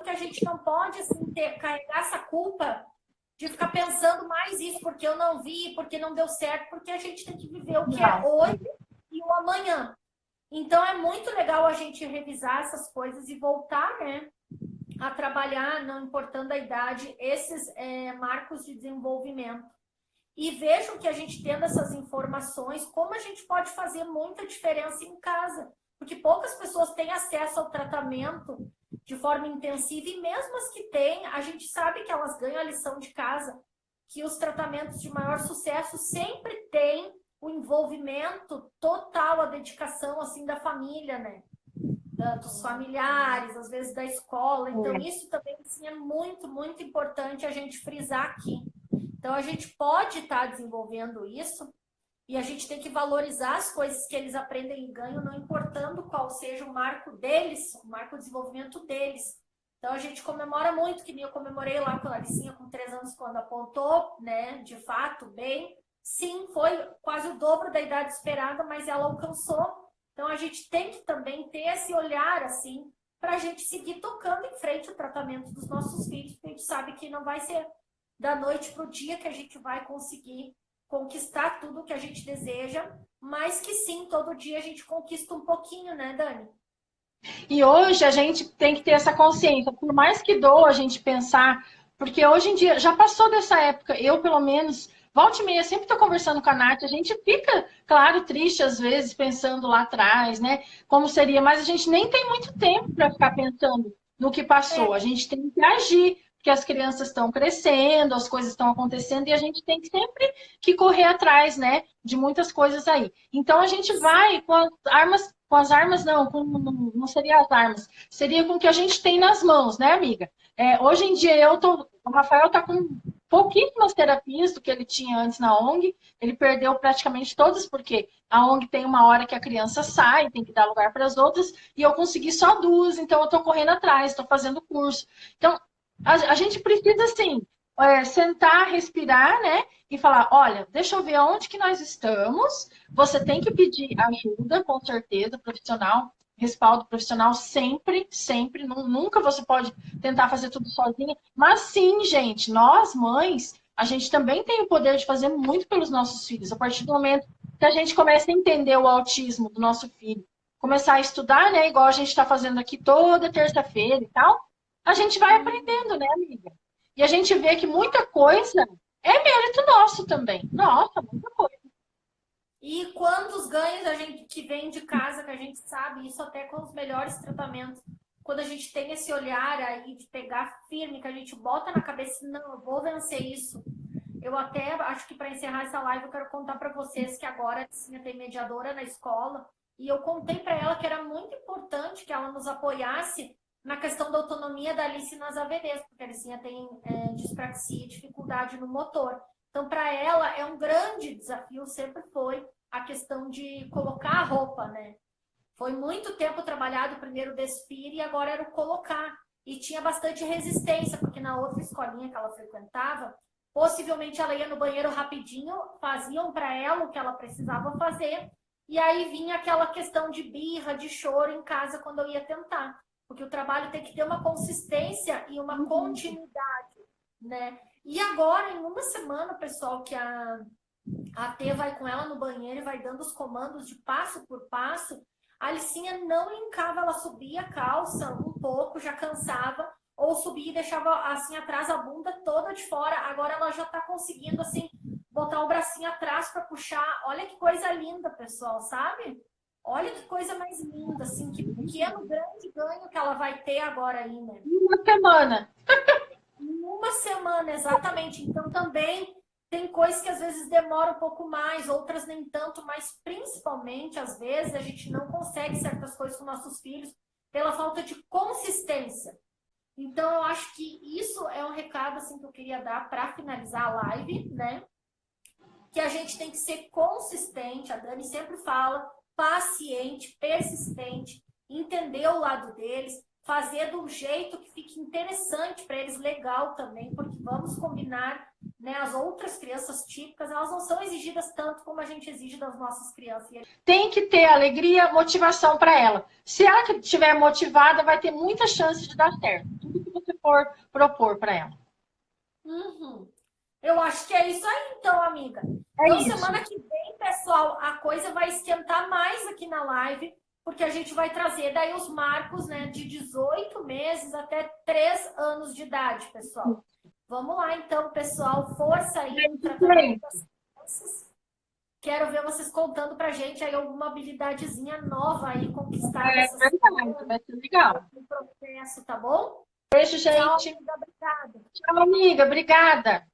Speaker 1: Que a gente não pode, assim, carregar essa culpa de ficar pensando mais isso, porque eu não vi, porque não deu certo, porque a gente tem que viver o que é hoje e o amanhã. Então, é muito legal a gente revisar essas coisas e voltar, né, a trabalhar, não importando a idade, esses marcos de desenvolvimento. E vejam que a gente tendo essas informações, como a gente pode fazer muita diferença em casa. Porque poucas pessoas têm acesso ao tratamento de forma intensiva, e mesmo as que têm, a gente sabe que elas ganham a lição de casa, que os tratamentos de maior sucesso sempre têm o envolvimento total, a dedicação, assim, da família, né? Dos familiares, às vezes da escola. Então, isso também, assim, é muito, muito importante a gente frisar aqui. Então, a gente pode estar desenvolvendo isso e a gente tem que valorizar as coisas que eles aprendem e ganham, não importando qual seja o marco deles, o marco de desenvolvimento deles. Então, a gente comemora muito, que nem eu comemorei lá com a Alicinha com 3 anos, quando apontou, né, de fato, bem. Sim, foi quase o dobro da idade esperada, mas ela alcançou. Então, a gente tem que também ter esse olhar, assim, para a gente seguir tocando em frente o tratamento dos nossos filhos, porque a gente sabe que não vai ser da noite para o dia que a gente vai conseguir conquistar tudo que a gente deseja, mas que sim, todo dia a gente conquista um pouquinho, né, Dani?
Speaker 2: E hoje a gente tem que ter essa consciência, por mais que doa a gente pensar, porque hoje em dia já passou dessa época, eu pelo menos, volta e meia, sempre estou conversando com a Nath, a gente fica, claro, triste às vezes, pensando lá atrás, né, como seria, mas a gente nem tem muito tempo para ficar pensando no que passou, a gente tem que agir, porque as crianças estão crescendo, as coisas estão acontecendo, e a gente tem sempre que correr atrás, né, de muitas coisas aí. Então a gente vai com as armas não, não seria as armas, seria com o que a gente tem nas mãos, né, amiga? Hoje em dia o Rafael está com pouquíssimas terapias do que ele tinha antes na ONG, ele perdeu praticamente todas, porque a ONG tem uma hora que a criança sai, tem que dar lugar para as outras, e eu consegui só 2, então eu estou correndo atrás, estou fazendo curso. Então, a gente precisa, assim, sentar, respirar, né? E falar, olha, deixa eu ver aonde que nós estamos. Você tem que pedir ajuda, com certeza, profissional. respaldo profissional sempre, sempre. Nunca você pode tentar fazer tudo sozinha. Mas sim, gente, nós, mães, a gente também tem o poder de fazer muito pelos nossos filhos. A partir do momento que a gente começa a entender o autismo do nosso filho, começar a estudar, né? Igual a gente está fazendo aqui toda terça-feira e tal, a gente vai aprendendo, né, amiga? E a gente vê que muita coisa é mérito nosso também. Nossa, muita coisa.
Speaker 1: E quantos ganhos a gente que vem de casa, que a gente sabe, isso até com os melhores tratamentos, quando a gente tem esse olhar aí de pegar firme, que a gente bota na cabeça, não, eu vou vencer isso. Eu até acho que para encerrar essa live, eu quero contar para vocês que agora a Alicinha tem mediadora na escola, e eu contei para ela que era muito importante que ela nos apoiasse na questão da autonomia da Alice nas AVDs, porque a Alicinha tem dispraxia e dificuldade no motor. Então, para ela, é um grande desafio, sempre foi, a questão de colocar a roupa, né? Foi muito tempo trabalhado, primeiro o despir e agora era o colocar. E tinha bastante resistência, porque na outra escolinha que ela frequentava, possivelmente ela ia no banheiro rapidinho, faziam para ela o que ela precisava fazer, e aí vinha aquela questão de birra, de choro em casa quando eu ia tentar. Porque o trabalho tem que ter uma consistência e uma continuidade, né? E agora, em uma semana, pessoal, que a T vai com ela no banheiro e vai dando os comandos de passo por passo, a Alicinha não linkava, ela subia a calça um pouco, já cansava, ou subia e deixava assim atrás a bunda toda de fora. Agora ela já está conseguindo assim botar o bracinho atrás para puxar. Olha que coisa linda, pessoal, sabe? Olha que coisa mais linda, assim, que pequeno, grande ganho que ela vai ter agora aí, né?
Speaker 2: Uma semana.
Speaker 1: Uma semana, exatamente. Então, também tem coisas que às vezes demoram um pouco mais, outras nem tanto, mas principalmente, às vezes, a gente não consegue certas coisas com nossos filhos pela falta de consistência. Então, eu acho que isso é um recado assim, que eu queria dar para finalizar a live, né? Que a gente tem que ser consistente, a Dani sempre fala, paciente, persistente, entender o lado deles, fazer de um jeito que fique interessante para eles, legal também, porque vamos combinar, né, as outras crianças típicas, elas não são exigidas tanto como a gente exige das nossas crianças.
Speaker 2: Tem que ter alegria, motivação para ela. Se ela estiver motivada, vai ter muita chance de dar certo. Tudo que você for propor para ela.
Speaker 1: Uhum. Eu acho que é isso aí, então, amiga. Então, semana que vem, pessoal, a coisa vai esquentar mais aqui na live, porque a gente vai trazer daí os marcos, né, de 18 meses até 3 anos de idade, pessoal. Vamos lá, então, pessoal. Força aí no tratamento das crianças. Quero ver vocês contando pra gente aí alguma habilidadezinha nova aí conquistada.
Speaker 2: É verdade, vai ser legal.
Speaker 1: No processo, tá bom?
Speaker 2: Beijo, gente.
Speaker 1: Tchau, amiga, obrigada.
Speaker 2: Tchau, amiga. Obrigada.